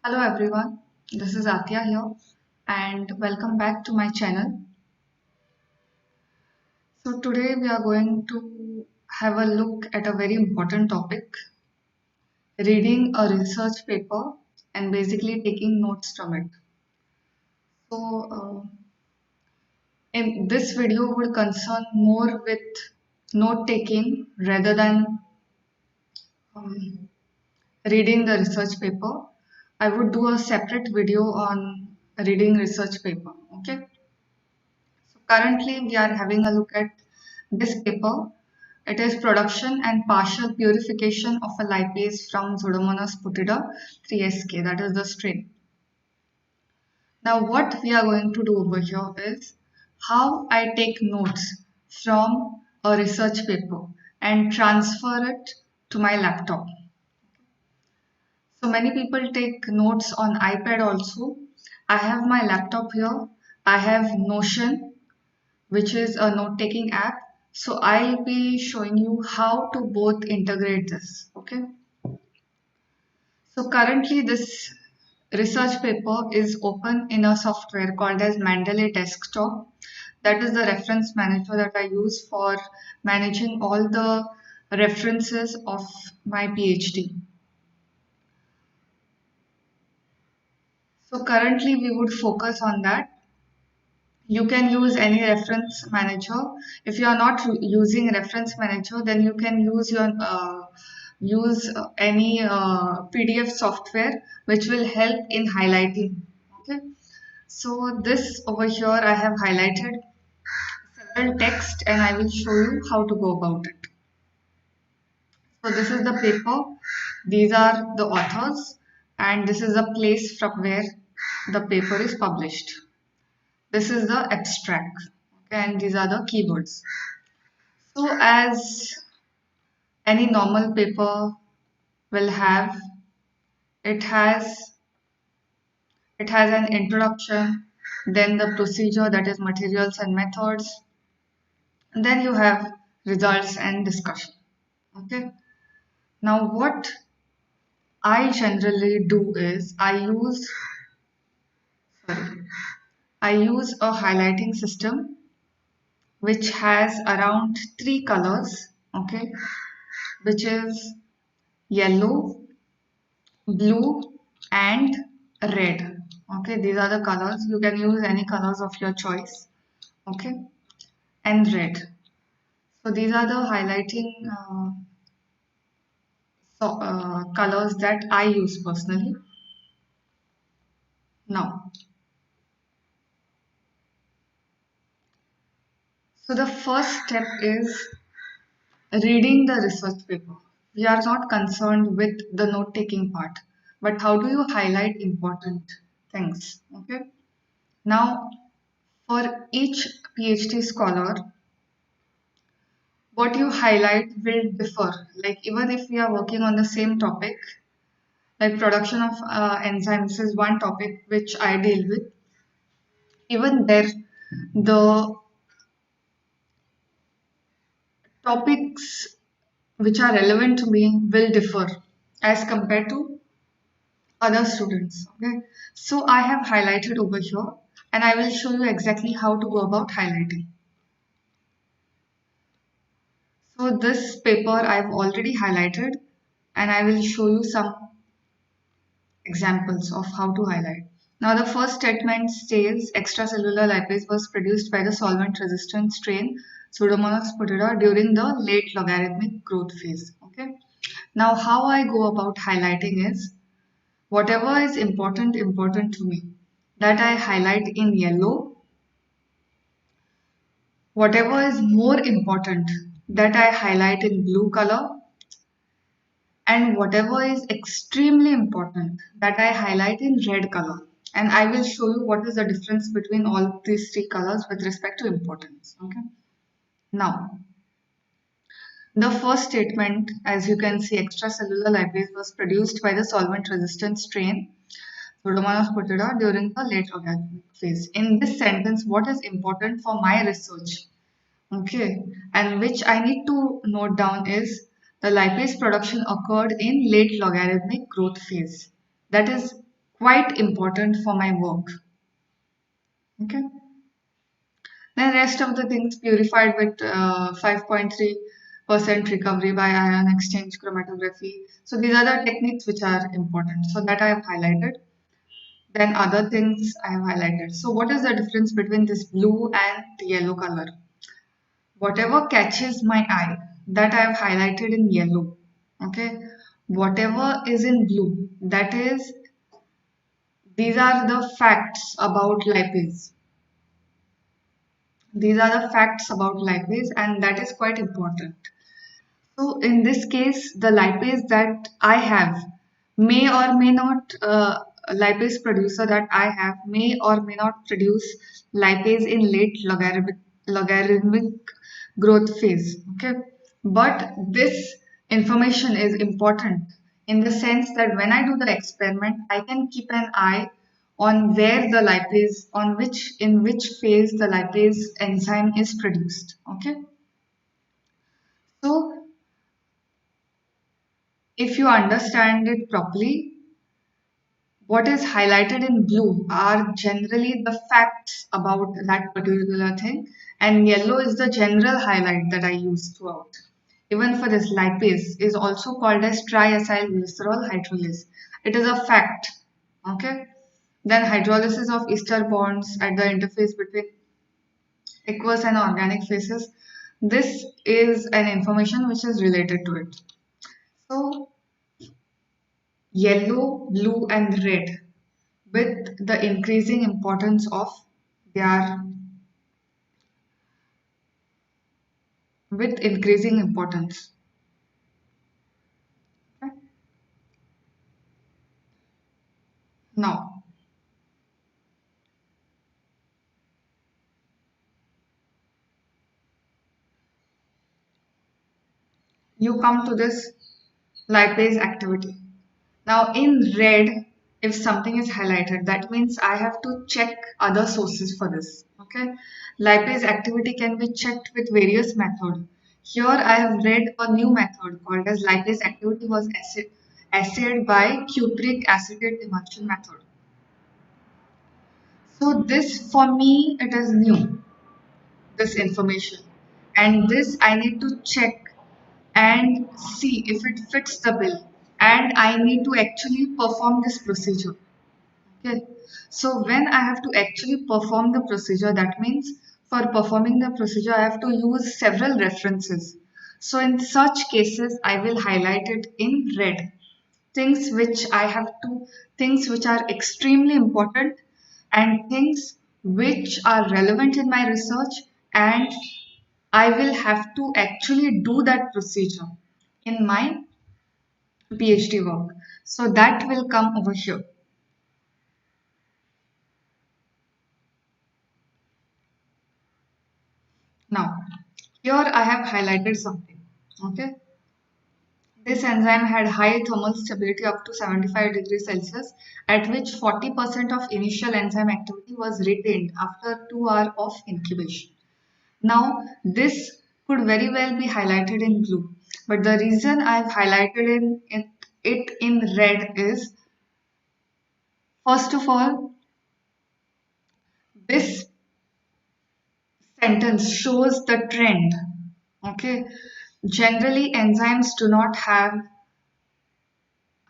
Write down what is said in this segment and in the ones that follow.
Hello everyone, this is Atya here and welcome back to my channel. So today we are going to have a look at a very important topic, reading a research paper and basically taking notes from it. So in this video would concern more with note taking rather than um, reading the research paper. I would do a separate video on reading research paper. Okay. So currently, we are having a look at this paper. It is production and partial purification of a lipase from Pseudomonas putida 3SK, that is the strain. Now, what we are going to do over here is how I take notes from a research paper and transfer it to my laptop. So many people take notes on iPad also. I have my laptop here. I have Notion, which is a note-taking app. So I'll be showing you how to both integrate this. Okay. So currently this research paper is open in a software called as Mendeley Desktop. That is the reference manager that I use for managing all the references of my PhD. So currently we would focus on that. You can use any reference manager. If you are not using reference manager, then you can use any PDF software which will help in highlighting. Okay. So this over here I have highlighted several text and I will show you how to go about it. So this is the paper. These are the authors and this is the place from where the paper is published. This is the abstract, okay, and these are the keywords. So as any normal paper will have, it has it has an introduction, then the procedure, that is materials and methods, and then you have results and discussion. Okay. Now what I generally do is sorry, I use a highlighting system which has around three colors, okay, which is yellow, blue and red. Okay, these are the colors. You can use any colors of your choice. Okay, and red. So these are the highlighting colors that I use personally. Now, so the first step is reading the research paper. We are not concerned with the note taking part, but how do you highlight important things? Okay. Now, for each PhD scholar, what you highlight will differ. Like even if we are working on the same topic, like production of enzymes is one topic which I deal with. Even there, the topics which are relevant to me will differ as compared to other students. Okay, so I have highlighted over here, and I will show you exactly how to go about highlighting. So this paper I've already highlighted, and I will show you some examples of how to highlight. Now the first statement says extracellular lipase was produced by the solvent-resistant strain Pseudomonas putida during the late logarithmic growth phase. Okay. Now how I go about highlighting is whatever is important to me, that I highlight in yellow. Whatever is more important, that I highlight in blue color, and whatever is extremely important, that I highlight in red color. And I will show you what is the difference between all these three colors with respect to importance. Okay. Now, the first statement, as you can see, extracellular lipase was produced by the solvent-resistant strain Pseudomonas putida during the late organic phase. In this sentence, what is important for my research, okay, and which I need to note down is the lipase production occurred in late logarithmic growth phase. That is quite important for my work. Okay. Then rest of the things purified with 5.3% recovery by ion exchange chromatography. So these are the techniques which are important. So that I have highlighted. Then other things I have highlighted. So what is the difference between this blue and yellow color? Whatever catches my eye, that I have highlighted in yellow. Okay. Whatever is in blue, that is, these are the facts about lipase. These are the facts about lipase, and that is quite important. So in this case, the lipase that I have may or may not, lipase producer that I have may or may not produce lipase in late logarithmic growth phase. Okay, but this information is important in the sense that when I do the experiment, I can keep an eye on where the lipase, on which, in which phase the lipase enzyme is produced. Okay, so if you understand it properly, what is highlighted in blue are generally the facts about that particular thing, and yellow is the general highlight that I use throughout. Even for this, lipase is also called as triacylglycerol hydrolase. It is a fact. Okay. Then hydrolysis of ester bonds at the interface between aqueous and organic phases. This is an information which is related to it. So yellow, blue, and red with the increasing importance of their with increasing importance. Okay. Now you come to this lipase activity. Now in red, if something is highlighted, that means I have to check other sources for this. Okay, lipase activity can be checked with various methods. Here I have read a new method called as lipase activity was assayed by cupric acetate emulsion method. So this for me it is new, this information, and this I need to check and see if it fits the bill, and I need to actually perform this procedure. Okay, so when I have to actually perform the procedure, that means for performing the procedure I have to use several references. So in such cases I will highlight it in red, things which I have to, things which are extremely important and things which are relevant in my research, and I will have to actually do that procedure in my PhD work. So that will come over here. Now, here I have highlighted something. Okay. This enzyme had high thermal stability up to 75 degrees Celsius, at which 40% of initial enzyme activity was retained after 2 hours of incubation. Now, this could very well be highlighted in blue, but the reason I've highlighted it in red is, first of all, this sentence shows the trend. Okay, generally enzymes do not have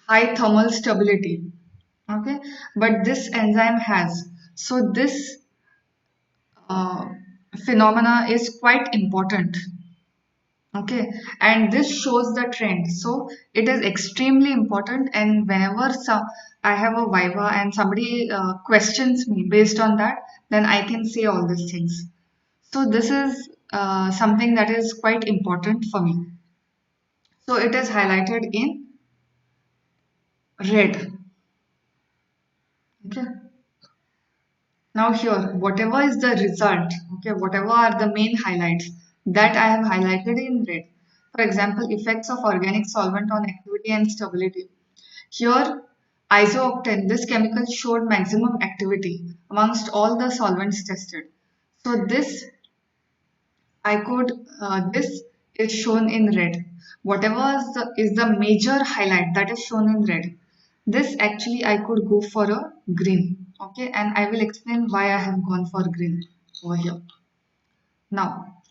high thermal stability. Okay, but this enzyme has. So this uh, phenomena is quite important. Okay, and this shows the trend, so it is extremely important, and whenever I have a viva and somebody questions me based on that, then I can say all these things. So this is something that is quite important for me. So it is highlighted in red. Okay, now here whatever is the result, okay, whatever are the main highlights, that I have highlighted in red. For example, effects of organic solvent on activity and stability. Here, isooctane, this chemical showed maximum activity amongst all the solvents tested. So this is shown in red. Whatever is the major highlight, that is shown in red. This actually I could go for a green. Okay, and I will explain why I have gone for green over here. Now,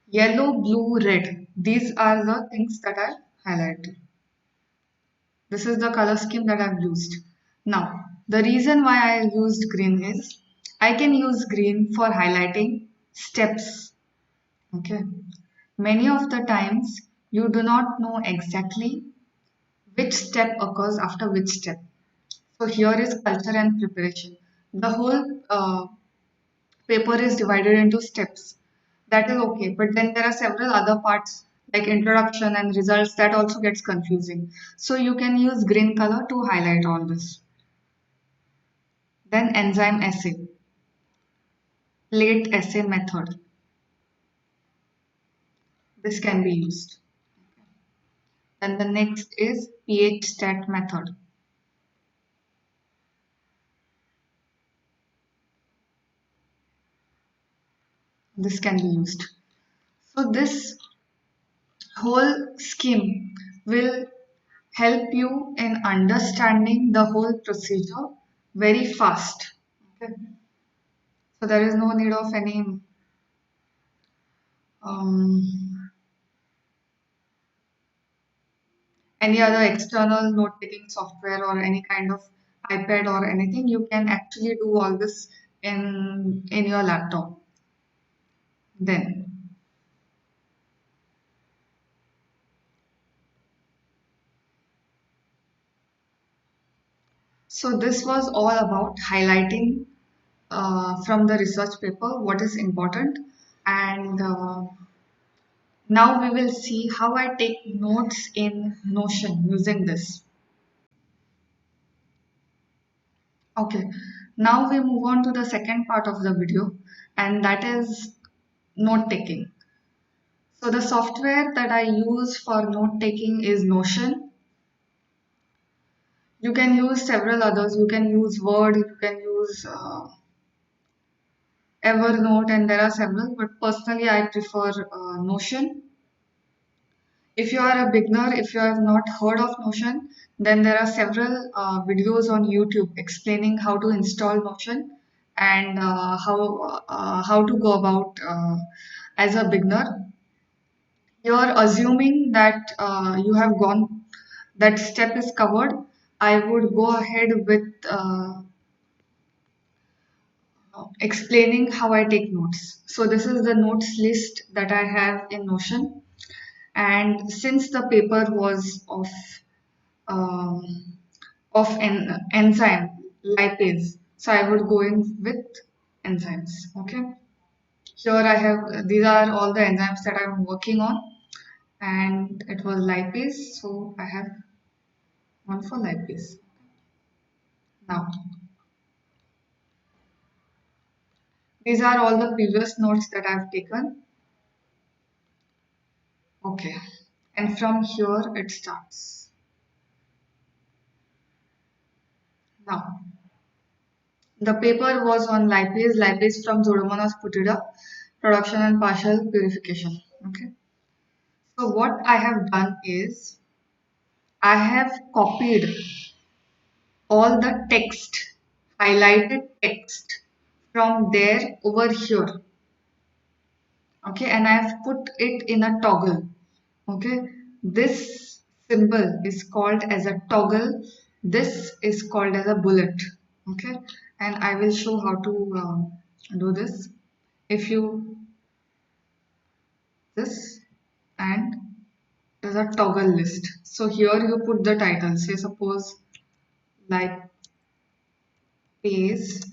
yellow, blue, red. These are the things that I highlighted. This is the color scheme that I've used. Now, the reason why I used green is I can use green for highlighting steps. Okay. Many of the times you do not know exactly which step occurs after which step. So here is culture and preparation. The whole paper is divided into steps. That is okay, but then there are several other parts like introduction and results that also gets confusing. So you can use green color to highlight all this. Then enzyme assay, plate assay method. This can be used. Then the next is pH stat method. This can be used. So this whole scheme will help you in understanding the whole procedure very fast. Okay. So there is no need of um, any other external note-taking software or any kind of iPad or anything. You can actually do all this in your laptop. Then, so this was all about highlighting from the research paper what is important, and now we will see how I take notes in Notion using this. Okay, now we move on to the second part of the video, and that is note taking. So the software that I use for note taking is Notion. You can use several others. You can use Word, you can use Evernote, and there are several, but personally I prefer Notion. If you are a beginner, if you have not heard of Notion, then there are several videos on YouTube explaining how to install Notion and how to go about as a beginner. You are assuming that you have gone, that step is covered. I would go ahead with explaining how I take notes. So this is the notes list that I have in Notion. And since the paper was um, of an enzyme lipase, so I would go in with enzymes. Okay. Here I have, these are all the enzymes that I'm working on, and it was lipase, so I have one for lipase. Now, these are all the previous notes that I've taken. Okay, and from here it starts. Now, the paper was on lipase from Pseudomonas putida, production and partial purification. Okay, so what I have done is I have copied all the text, highlighted text from there over here. Okay, and I have put it in a toggle. Okay, this symbol is called as a toggle, this is called as a bullet. Okay, and I will show how to do this. If you this, and there's a toggle list, so here you put the title, say suppose like paste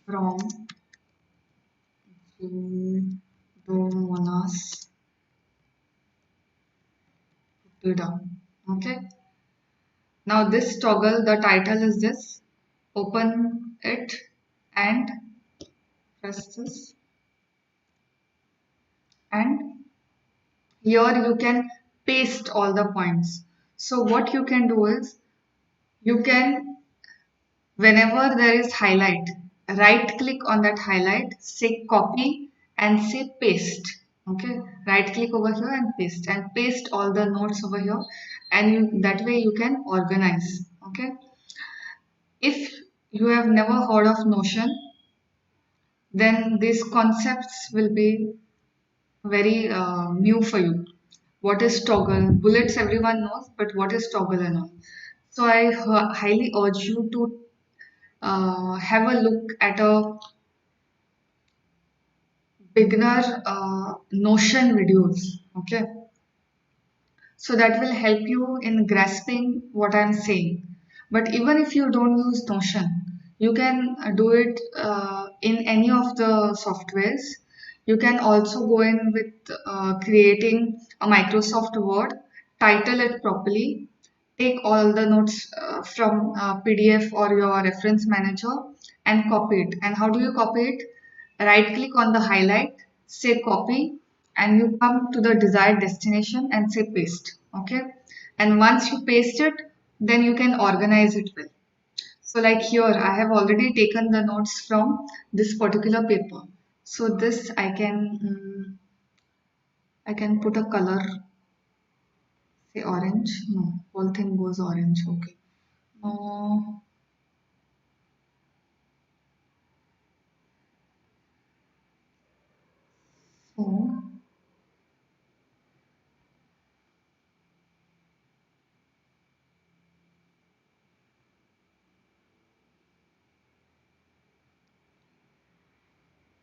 from Pseudomonas putida. Okay, now this toggle, the title is this, open it and press this, and here you can paste all the points. So what you can do is, you can, whenever there is highlight, right click on that highlight, say copy and say paste. Okay, right click over here and paste all the notes over here, and that way you can organize. Okay, If you have never heard of Notion, then these concepts will be very new for you. What is toggle? Bullets everyone knows, but what is toggle and all? So I highly urge you to have a look at a beginner Notion videos. Okay, so that will help you in grasping what I'm saying. But even if you don't use Notion, you can do it in any of the softwares. You can also go in with creating a Microsoft Word, title it properly, take all the notes from PDF or your reference manager and copy it. And how do you copy it? Right click on the highlight, say copy, and you come to the desired destination and say paste. Okay. And once you paste it, then you can organize it well. So like here, I have already taken the notes from this particular paper. So this I can put a color, say orange. No, whole thing goes orange. Okay. Uh, so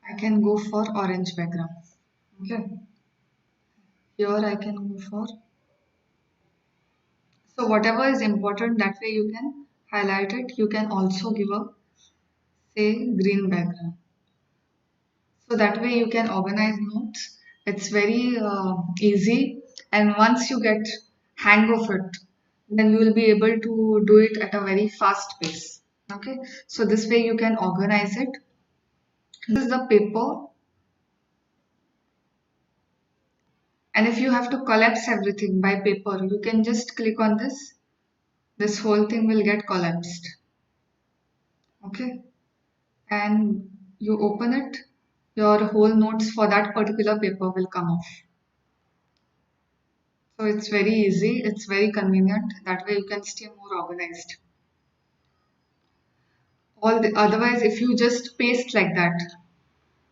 I can go for orange background. Okay. Here I can go for. So whatever is important, that way you can highlight it. You can also give a say green background. So that way you can organize notes. It's very easy, and once you get hang of it, then you will be able to do it at a very fast pace. Okay, so this way you can organize it. This is the paper, and if you have to collapse everything by paper, you can just click on this. This whole thing will get collapsed. Okay, and you open it, your whole notes for that particular paper will come off. So it's very easy, it's very convenient. That way you can stay more organized. Otherwise, if you just paste like that,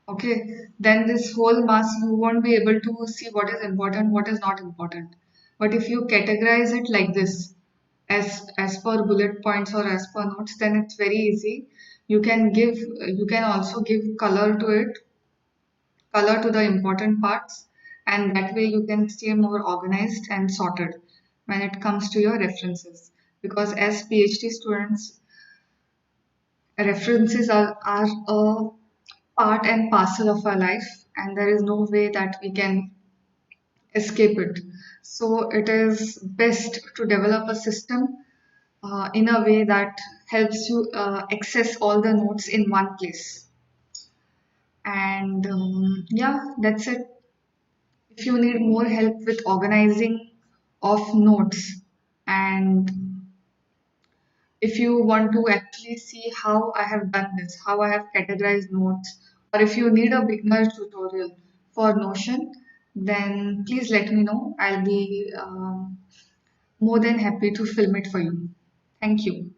okay, then this whole mass you won't be able to see what is important, what is not important. But if you categorize it like this, as per bullet points or as per notes, then it's very easy. You can also give color to it, color to the important parts, and that way you can stay more organized and sorted when it comes to your references, because as PhD students, references are a part and parcel of our life, and there is no way that we can escape it. So it is best to develop a system in a way that helps you access all the notes in one place. And yeah, that's it. If you need more help with organizing of notes, and if you want to actually see how I have done this, how I have categorized notes, or if you need a beginner tutorial for Notion, then please let me know. I'll be more than happy to film it for you. Thank you.